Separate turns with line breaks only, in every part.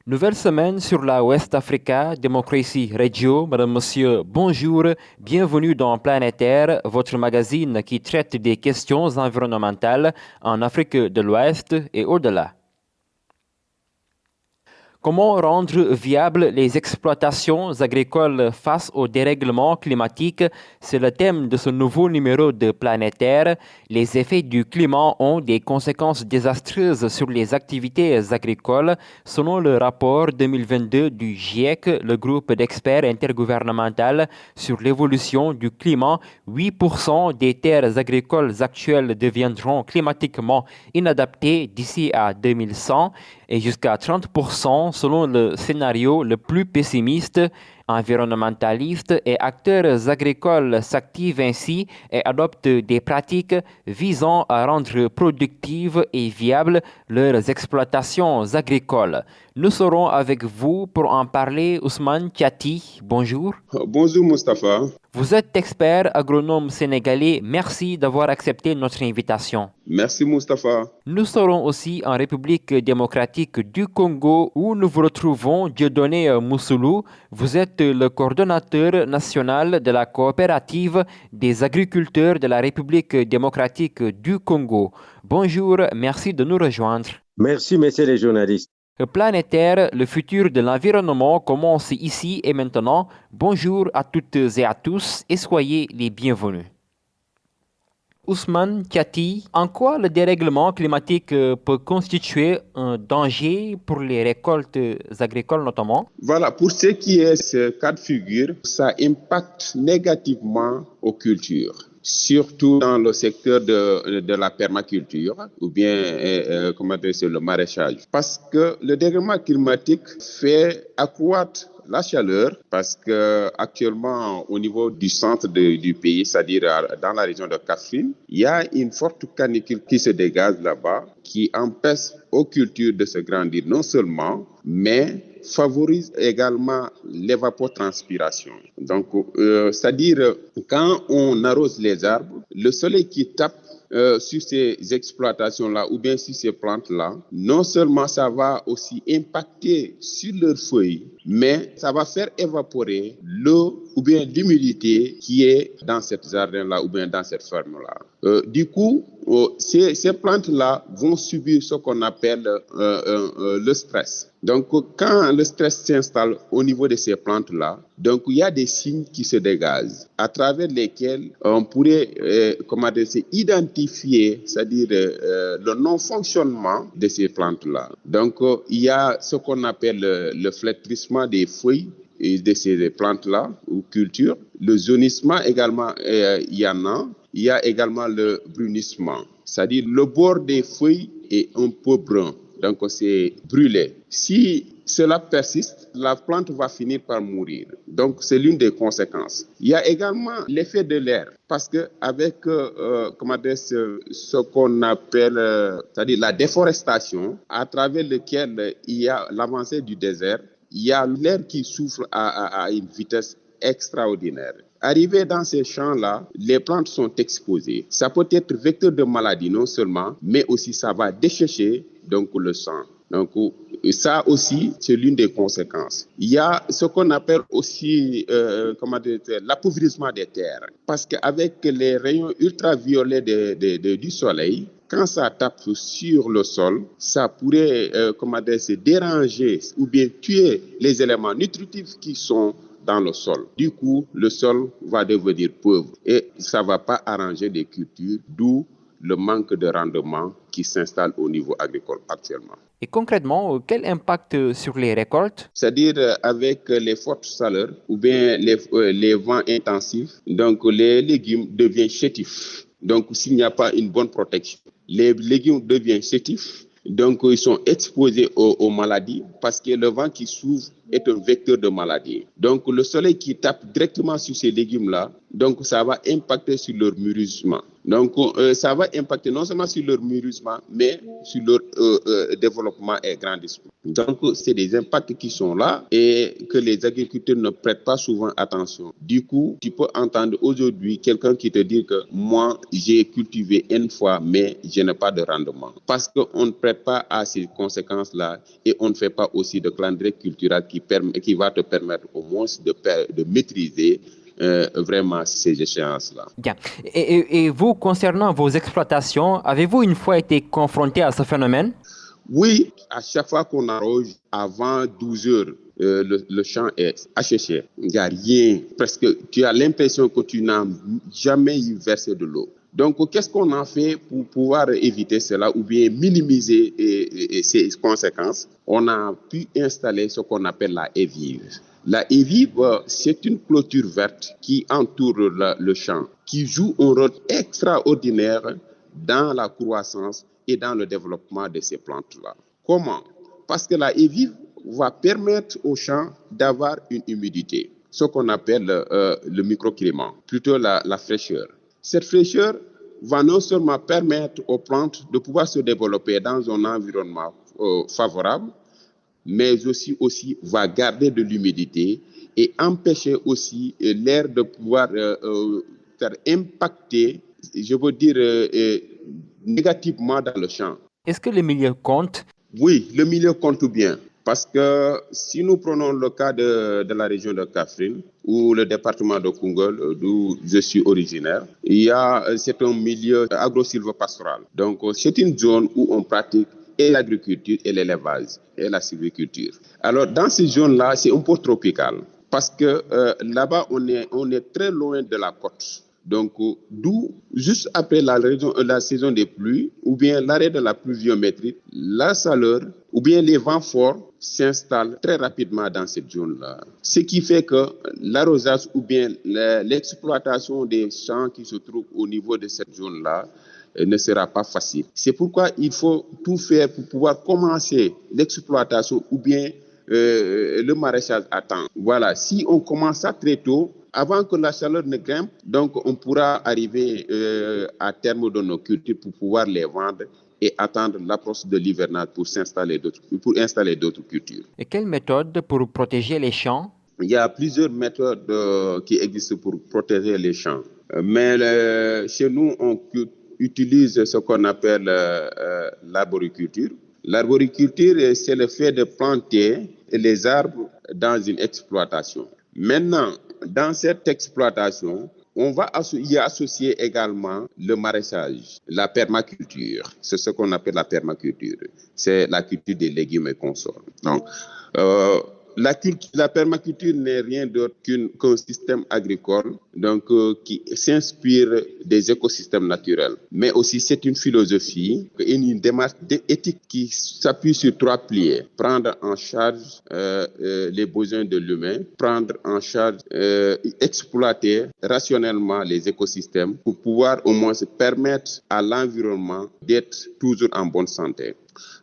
Nouvelle semaine sur la West Africa Democracy Radio. Madame, Monsieur, bonjour. Bienvenue dans Planétaire, votre magazine qui traite des questions environnementales en Afrique de l'Ouest et au-delà. Comment rendre viables les exploitations agricoles face au dérèglement climatique? C'est le thème de ce nouveau numéro de Planétaire. Les effets du climat ont des conséquences désastreuses sur les activités agricoles. Selon le rapport 2022 du GIEC, le groupe d'experts intergouvernemental sur l'évolution du climat, 8% des terres agricoles actuelles deviendront climatiquement inadaptées d'ici à 2100 et jusqu'à 30% selon le scénario le plus pessimiste. Environnementalistes et acteurs agricoles s'activent ainsi et adoptent des pratiques visant à rendre productives et viables leurs exploitations agricoles. Nous serons avec vous pour en parler. Ousmane Thiati, bonjour.
Bonjour Mustapha.
Vous êtes expert agronome sénégalais. Merci d'avoir accepté notre invitation.
Merci Mustapha.
Nous serons aussi en République démocratique du Congo où nous vous retrouvons Dieudonné Moussoulou. Vous êtes le coordonnateur national de la coopérative des agriculteurs de la République démocratique du Congo. Bonjour, merci de nous rejoindre.
Merci, messieurs les journalistes.
Planétaire, le futur de l'environnement commence ici et maintenant. Bonjour à toutes et à tous et soyez les bienvenus. Ousmane Thiati, en quoi le dérèglement climatique peut constituer un danger pour les récoltes agricoles notamment?
Voilà, pour ce qui est ce cas de figure, ça impacte négativement aux cultures, surtout dans le secteur de la permaculture ou bien le maraîchage. Parce que le dérèglement climatique fait accroître la chaleur, parce que actuellement au niveau du centre du pays, c'est-à-dire dans la région de Kaffrine, il y a une forte canicule qui se dégage là-bas, qui empêche aux cultures de se grandir non seulement, mais favorise également l'évapotranspiration. Donc, c'est-à-dire quand on arrose les arbres, le soleil qui tape sur ces exploitations-là ou bien sur ces plantes-là, non seulement ça va aussi impacter sur leurs feuilles, mais ça va faire évaporer l'eau ou bien l'humidité qui est dans cet jardin-là ou bien dans cette ferme-là. Du coup, ces plantes-là vont subir ce qu'on appelle le stress. Donc, quand le stress s'installe au niveau de ces plantes-là, donc il y a des signes qui se dégagent, à travers lesquels on pourrait identifier, c'est-à-dire le non-fonctionnement de ces plantes-là. Donc, il y a ce qu'on appelle le flétrissement des feuilles et de ces plantes-là ou cultures. Le jaunissement également, il y en a. Il y a également le brunissement, c'est-à-dire le bord des feuilles est un peu brun, donc c'est brûlé. Si cela persiste, la plante va finir par mourir. Donc c'est l'une des conséquences. Il y a également l'effet de l'air, parce que avec ce qu'on appelle, c'est-à-dire la déforestation, à travers lequel il y a l'avancée du désert, il y a l'air qui souffle à une vitesse extraordinaire. Arrivé dans ces champs-là, les plantes sont exposées. Ça peut être vecteur de maladie non seulement, mais aussi ça va dessécher donc le sang. Donc ça aussi, c'est l'une des conséquences. Il y a ce qu'on appelle aussi l'appauvrissement des terres. Parce qu'avec les rayons ultraviolets du soleil, quand ça tape sur le sol, ça pourrait se déranger ou bien tuer les éléments nutritifs qui sont dans le sol. Du coup, le sol va devenir pauvre et ça ne va pas arranger les cultures, d'où le manque de rendement qui s'installe au niveau agricole actuellement.
Et concrètement, quel impact sur les récoltes?
C'est-à-dire avec les fortes chaleurs ou bien les vents intensifs, donc les légumes deviennent chétifs. Donc s'il n'y a pas une bonne protection, les légumes deviennent chétifs. Donc, ils sont exposés aux maladies parce que le vent qui souffle est un vecteur de maladie. Donc, le soleil qui tape directement sur ces légumes-là Donc, ça va impacter sur leur mûrissement. Donc, ça va impacter non seulement sur leur mûrissement, mais sur leur développement et grandissement. Donc, c'est des impacts qui sont là et que les agriculteurs ne prêtent pas souvent attention. Du coup, tu peux entendre aujourd'hui quelqu'un qui te dit que moi, j'ai cultivé une fois, mais je n'ai pas de rendement. Parce qu'on ne prête pas à ces conséquences-là et on ne fait pas aussi de calendrier culturel qui va te permettre au moins de maîtriser vraiment ces échéances-là.
Bien. Et vous, concernant vos exploitations, avez-vous une fois été confronté à ce phénomène?
Oui, à chaque fois qu'on arrose avant 12 heures, le champ est asséché. Il n'y a rien. Presque, tu as l'impression que tu n'as jamais eu versé de l'eau. Donc, qu'est-ce qu'on a fait pour pouvoir éviter cela ou bien minimiser ces conséquences? On a pu installer ce qu'on appelle la haie vive. La haie vive, c'est une clôture verte qui entoure le champ, qui joue un rôle extraordinaire dans la croissance et dans le développement de ces plantes-là. Comment? Parce que la haie vive va permettre au champ d'avoir une humidité, ce qu'on appelle le microclimat, plutôt la fraîcheur. Cette fraîcheur va non seulement permettre aux plantes de pouvoir se développer dans un environnement favorable, mais aussi va garder de l'humidité et empêcher aussi l'air de pouvoir faire impacter, je veux dire, négativement dans le champ.
Est-ce que le milieu compte?
Oui, le milieu compte bien. Parce que si nous prenons le cas de la région de Kaffrine ou le département de Koungheul, d'où je suis originaire, c'est un milieu agro-sylvo-pastoral. Donc, c'est une zone où on pratique et l'agriculture et l'élevage et la sylviculture. Alors, dans ces zones-là, c'est un peu tropical parce que là-bas, on est très loin de la côte. Donc, d'où, juste après la saison des pluies, ou bien l'arrêt de la pluviométrie, la chaleur, ou bien les vents forts s'installent très rapidement dans cette zone-là. Ce qui fait que l'arrosage ou bien l'exploitation des champs qui se trouvent au niveau de cette zone-là ne sera pas facile. C'est pourquoi il faut tout faire pour pouvoir commencer l'exploitation ou bien le maraîchage à temps. Voilà, si on commence ça très tôt, avant que la chaleur ne grimpe, donc on pourra arriver à terme de nos cultures pour pouvoir les vendre et attendre l'approche de l'hivernage pour installer d'autres cultures.
Et quelle méthode pour protéger les champs?
Il y a plusieurs méthodes qui existent pour protéger les champs. Mais chez nous, on utilise ce qu'on appelle l'arboriculture. L'arboriculture, c'est le fait de planter les arbres dans une exploitation. Maintenant, dans cette exploitation, on va y associer également le maraîchage, la permaculture. C'est ce qu'on appelle la permaculture. C'est la culture des légumes et consorts. Donc, la permaculture n'est rien d'autre qu'un système agricole qui s'inspire des écosystèmes naturels. Mais aussi, c'est une philosophie, une démarche éthique qui s'appuie sur 3 piliers. Prendre en charge les besoins de l'humain, prendre en charge, exploiter rationnellement les écosystèmes pour pouvoir au moins se permettre à l'environnement d'être toujours en bonne santé.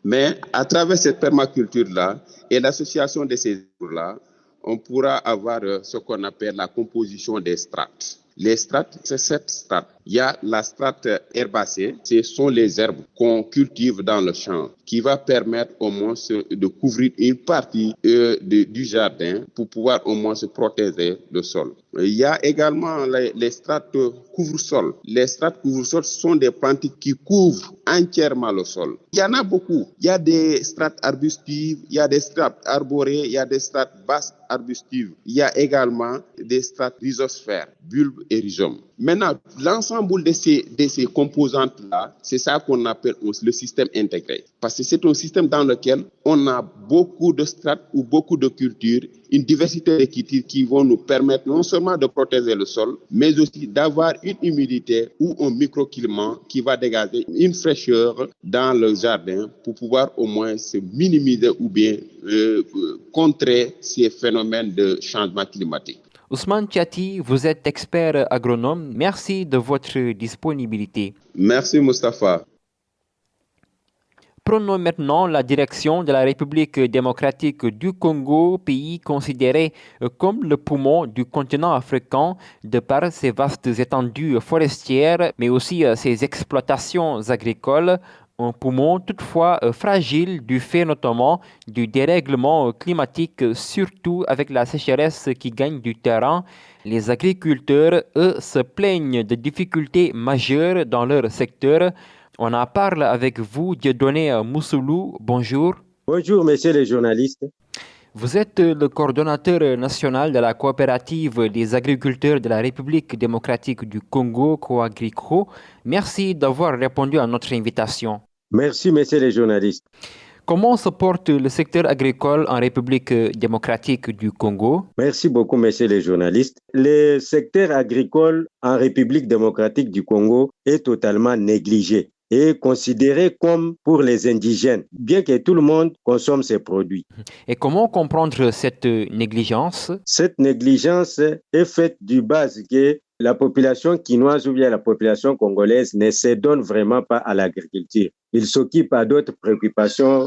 Mais à travers cette permaculture-là et l'association de ces arbres-là, on pourra avoir ce qu'on appelle la composition des strates. Les strates, c'est 7 strates. Il y a la strate herbacée, ce sont les herbes qu'on cultive dans le champ, qui va permettre au moins de couvrir une partie du jardin pour pouvoir au moins se protéger le sol. Il y a également les strates couvre-sol. Les strates couvre-sol sont des plantes qui couvrent entièrement le sol. Il y en a beaucoup. Il y a des strates arbustives, il y a des strates arborées, il y a des strates basses arbustives. Il y a également des strates rhizosphères, bulbes et rhizomes. Maintenant, l'ensemble de ces composantes-là, c'est ça qu'on appelle le système intégré. Parce que c'est un système dans lequel on a beaucoup de strates ou beaucoup de cultures, une diversité de cultures qui vont nous permettre non seulement de protéger le sol, mais aussi d'avoir une humidité ou un microclimat qui va dégager une fraîcheur dans le jardin pour pouvoir au moins se minimiser ou bien contrer ces phénomènes de changement climatique.
Ousmane Tiati, vous êtes expert agronome. Merci de votre disponibilité.
Merci Mustapha.
Prenons maintenant la direction de la République démocratique du Congo, pays considéré comme le poumon du continent africain de par ses vastes étendues forestières, mais aussi ses exploitations agricoles. Un poumon toutefois fragile du fait notamment du dérèglement climatique, surtout avec la sécheresse qui gagne du terrain. Les agriculteurs, eux, se plaignent de difficultés majeures dans leur secteur. On en parle avec vous, Dieudonné Moussoulou. Bonjour.
Bonjour, messieurs les journalistes.
Vous êtes le coordonnateur national de la coopérative des agriculteurs de la République démocratique du Congo, Coagrico. Merci d'avoir répondu à notre invitation.
Merci, messieurs les journalistes.
Comment se porte le secteur agricole en République démocratique du Congo?
Merci beaucoup, messieurs les journalistes. Le secteur agricole en République démocratique du Congo est totalement négligé et considéré comme pour les indigènes, bien que tout le monde consomme ces produits.
Et comment comprendre cette négligence?
Cette négligence est faite du base que la population quinoise ou bien la population congolaise ne se donne vraiment pas à l'agriculture. Ils s'occupent à d'autres préoccupations,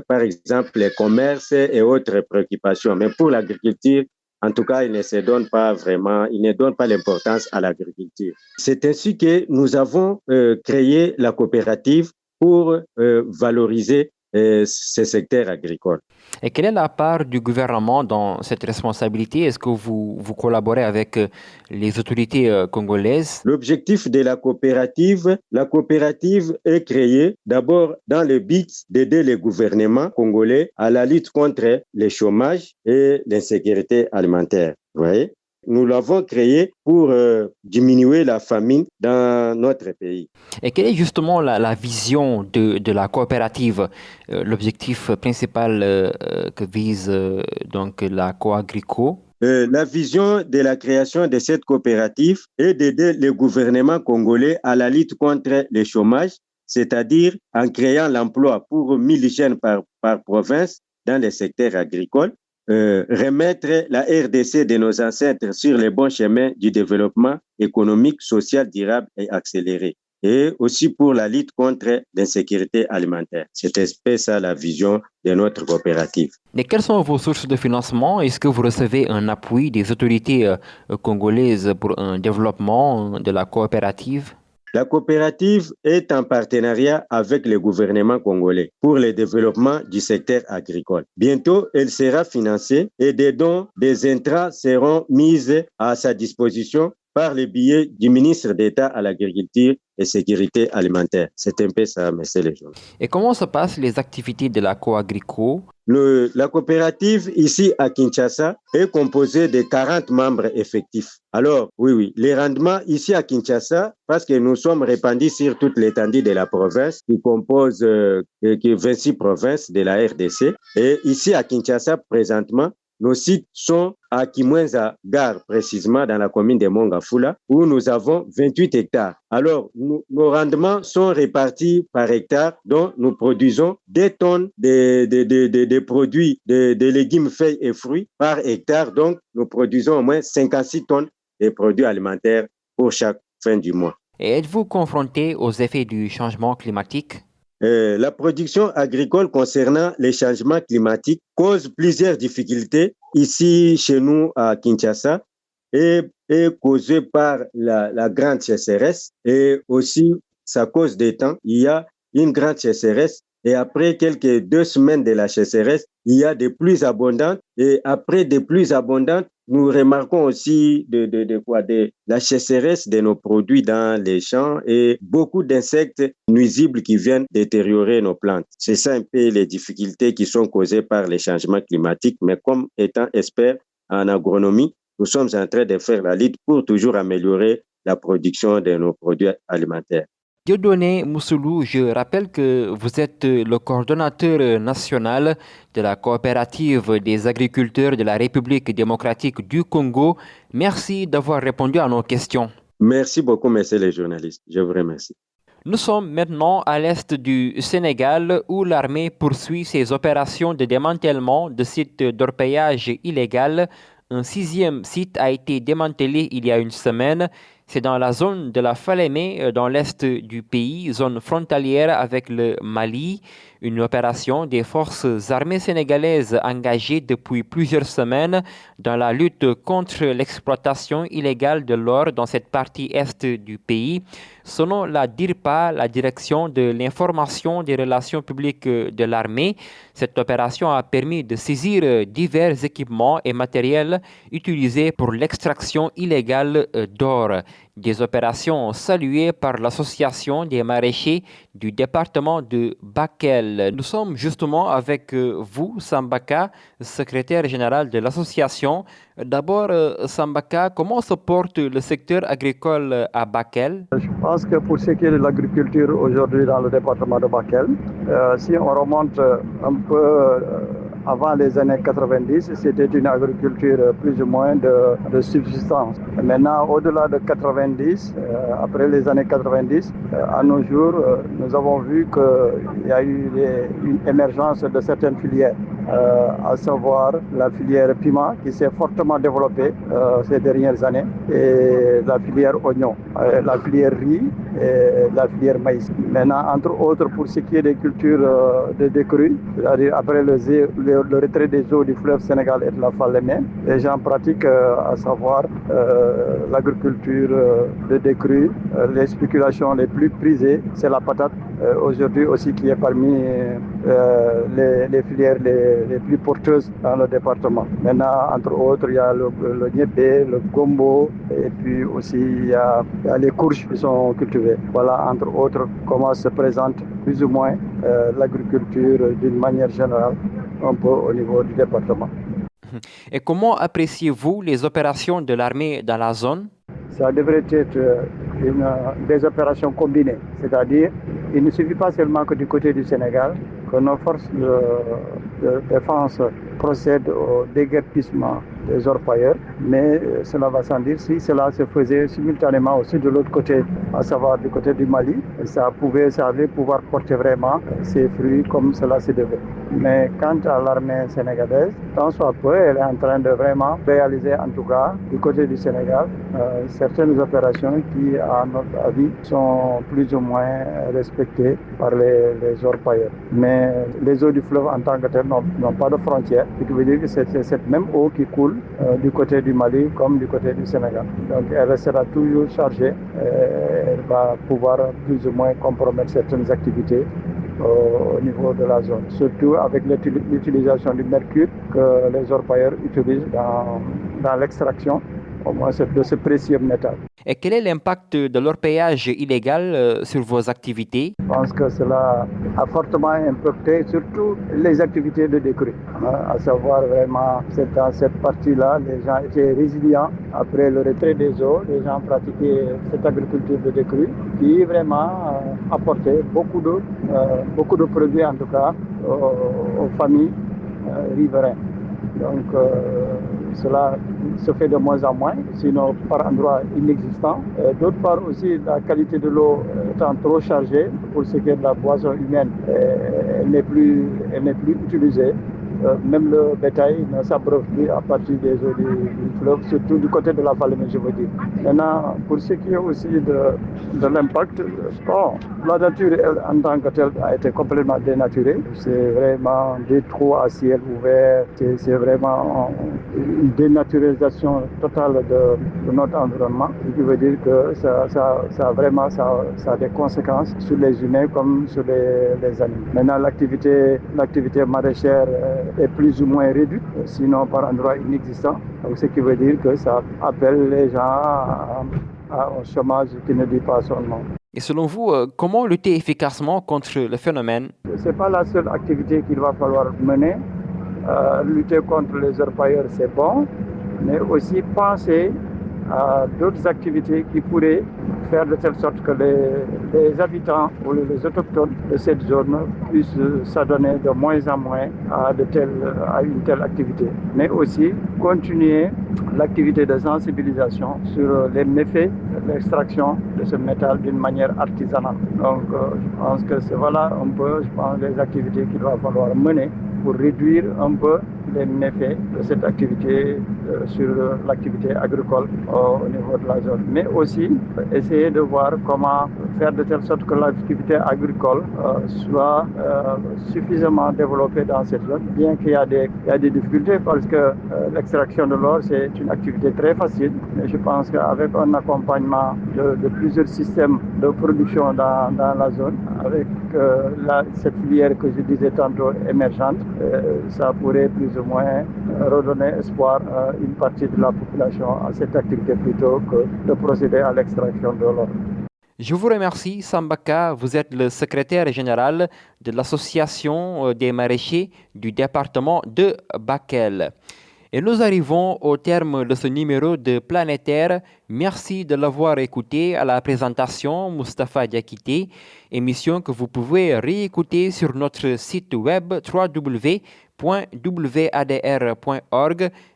par exemple les commerces et autres préoccupations. Mais pour l'agriculture, en tout cas, ils ne se donnent pas vraiment, ils ne donnent pas l'importance à l'agriculture. C'est ainsi que nous avons créé la coopérative pour valoriser ce secteur agricole.
Et quelle est la part du gouvernement dans cette responsabilité? Est-ce que vous collaborez avec les autorités congolaises?
L'objectif de la coopérative est créée d'abord dans le but d'aider les gouvernements congolais à la lutte contre le chômage et l'insécurité alimentaire. Vous voyez? Nous l'avons créé pour diminuer la famine dans notre pays.
Et quelle est justement la vision de la coopérative, l'objectif principal que vise donc la Coagrico?
La vision de la création de cette coopérative est d'aider le gouvernement congolais à la lutte contre le chômage, c'est-à-dire en créant l'emploi pour 1000 jeunes par province dans le secteur agricole. Remettre la RDC de nos ancêtres sur les bons chemins du développement économique, social, durable et accéléré. Et aussi pour la lutte contre l'insécurité alimentaire. C'est ça la vision de notre coopérative.
Et quelles sont vos sources de financement? Est-ce que vous recevez un appui des autorités congolaises pour un développement de la coopérative?
La coopérative est en partenariat avec le gouvernement congolais pour le développement du secteur agricole. Bientôt, elle sera financée et des dons des intrants seront mis à sa disposition par le biais du ministre d'État à l'agriculture et sécurité alimentaire. C'est un peu ça, monsieur le journaliste.
Et comment se passent les activités de la Coagrico?
La coopérative ici à Kinshasa est composée de 40 membres effectifs. Alors, oui, les rendements ici à Kinshasa, parce que nous sommes répandus sur toute l'étendue de la province, qui compose 26 provinces de la RDC. Et ici à Kinshasa, présentement, nos sites sont à Kimwenza Gare, précisément dans la commune de Mongafula, où nous avons 28 hectares. Alors, nos rendements sont répartis par hectare, dont nous produisons 2 tonnes de produits, de légumes, feuilles et fruits par hectare. Donc, nous produisons au moins 56 tonnes de produits alimentaires pour chaque fin du mois.
Et êtes-vous confronté aux effets du changement climatique?
La production agricole concernant les changements climatiques cause plusieurs difficultés ici chez nous à Kinshasa et est causée par la grande sécheresse et aussi sa cause des temps. Il y a une grande sécheresse et après quelques 2 semaines de la sécheresse, il y a des pluies abondantes et après des pluies abondantes, nous remarquons aussi de la sécheresse de nos produits dans les champs et beaucoup d'insectes nuisibles qui viennent détériorer nos plantes. C'est ça un peu les difficultés qui sont causées par les changements climatiques. Mais comme étant expert en agronomie, nous sommes en train de faire la lutte pour toujours améliorer la production de nos produits alimentaires.
Dieudonné Moussoulou, je rappelle que vous êtes le coordonnateur national de la coopérative des agriculteurs de la République démocratique du Congo. Merci d'avoir répondu à nos questions.
Merci beaucoup, messieurs les journalistes. Je vous remercie.
Nous sommes maintenant à l'est du Sénégal où l'armée poursuit ses opérations de démantèlement de sites d'orpaillage illégal. Un 6e site a été démantelé il y a une semaine. C'est dans la zone de la Falémé, dans l'est du pays, zone frontalière avec le Mali, une opération des forces armées sénégalaises engagées depuis plusieurs semaines dans la lutte contre l'exploitation illégale de l'or dans cette partie est du pays. Selon la DIRPA, la Direction de l'information des relations publiques de l'armée, cette opération a permis de saisir divers équipements et matériels utilisés pour l'extraction illégale d'or. Des opérations saluées par l'Association des maraîchers du département de Bakel. Nous sommes justement avec vous, Sambaka, secrétaire général de l'association. D'abord, Sambaka, comment se porte le secteur agricole à Bakel?
Je pense que pour ce qui est de l'agriculture aujourd'hui dans le département de Bakel, si on remonte un peu avant les années 90, c'était une agriculture plus ou moins de subsistance. Maintenant, au-delà de 90, après les années 90, à nos jours, nous avons vu qu'il y a eu une émergence de certaines filières, à savoir la filière piment qui s'est fortement développée ces dernières années, et la filière oignon, la filière riz et la filière maïs. Maintenant, entre autres, pour ce qui est des cultures de décrue, c'est-à-dire après le retrait des eaux du fleuve Sénégal et de la Falémé, les gens pratiquent à savoir l'agriculture de décrue. Les spéculations les plus prisées, c'est la patate, aujourd'hui aussi qui est parmi les filières les plus porteuses dans le département. Maintenant, entre autres, il y a le niébé, le gombo, et puis aussi il y a les courges qui sont cultivées. Voilà, entre autres, comment se présente plus ou moins l'agriculture d'une manière générale, un peu au niveau du département.
Et comment appréciez-vous les opérations de l'armée dans la zone?
Ça devrait être des opérations combinées, c'est-à-dire il ne suffit pas seulement que du côté du Sénégal que nos forces de défense procèdent au déguerpissement des orpailleurs, mais cela va sans dire si cela se faisait simultanément aussi de l'autre côté, à savoir du côté du Mali, ça allait pouvoir porter vraiment ses fruits comme cela se devait. Mais quant à l'armée sénégalaise, tant soit peu, elle est en train de vraiment réaliser, en tout cas du côté du Sénégal, certaines opérations qui, à notre avis, sont plus ou moins respectées par les orpailleurs. Mais les eaux du fleuve en tant que telles n'ont pas de frontières, ce qui veut dire que c'est cette même eau qui coule du côté du Mali comme du côté du Sénégal. Donc elle sera toujours chargée, elle va pouvoir plus ou moins compromettre certaines activités au niveau de la zone, surtout avec l'utilisation du mercure que les orpailleurs utilisent dans l'extraction au moins de ce précieux métal.
Et quel est l'impact de l'orpaillage illégal sur vos activités?
Je pense que cela a fortement impacté surtout les activités de décrue. À savoir vraiment, dans cette partie-là, les gens étaient résilients après le retrait des eaux. Les gens pratiquaient cette agriculture de décrue qui vraiment apportait beaucoup de produits en tout cas aux familles riveraines. Donc cela se fait de moins en moins, sinon par endroits inexistants. D'autre part aussi, la qualité de l'eau étant trop chargée pour ce qui est de la boisson humaine, elle n'est plus utilisée. Même le bétail ne s'abreuve plus à partir des eaux du fleuve, surtout du côté de la Falémé, je veux dire. Maintenant, pour ce qui est aussi de l'impact, la nature en tant que telle a été complètement dénaturée. C'est vraiment des trous à ciel ouvert, c'est vraiment une dénaturisation totale de notre environnement, ce qui veut dire que ça a des conséquences sur les humains comme sur les animaux. Maintenant, l'activité maraîchère est plus ou moins réduite, sinon par endroits inexistants. Donc, ce qui veut dire que ça appelle les gens à un chômage qui ne dit pas son nom.
Et selon vous, comment lutter efficacement contre le phénomène?
Ce n'est pas la seule activité qu'il va falloir mener. Lutter contre les orpailleurs, c'est bon, mais aussi penser à d'autres activités qui pourraient faire de telle sorte que les habitants ou les autochtones de cette zone puissent s'adonner de moins en moins à une telle activité. Mais aussi continuer l'activité de sensibilisation sur les méfaits de l'extraction de ce métal d'une manière artisanale. Donc je pense que voilà un peu les activités qu'il va falloir mener pour réduire un peu les méfaits de cette activité sur l'activité agricole au niveau de la zone. Mais aussi essayer de voir comment faire de telle sorte que l'activité agricole soit suffisamment développée dans cette zone, bien qu'il y a des difficultés parce que l'extraction de l'or, c'est une activité très facile. Mais je pense qu'avec un accompagnement de plusieurs systèmes de production dans la zone, avec cette filière que je disais tantôt émergente, ça pourrait plus ou moins redonner espoir à une partie de la population à cette activité plutôt que de procéder à l'extraction de l'or.
Je vous remercie, Sambaka. Vous êtes le secrétaire général de l'Association des maraîchers du département de Bakel. Et nous arrivons au terme de ce numéro de Planétaire. Merci de l'avoir écouté. À la présentation, Mustapha Diakité, émission que vous pouvez réécouter sur notre site web www.wadr.org.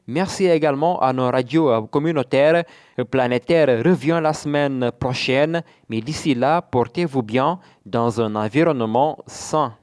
Merci également à nos radios communautaires. Planétaire revient la semaine prochaine, mais d'ici là, portez-vous bien dans un environnement sain.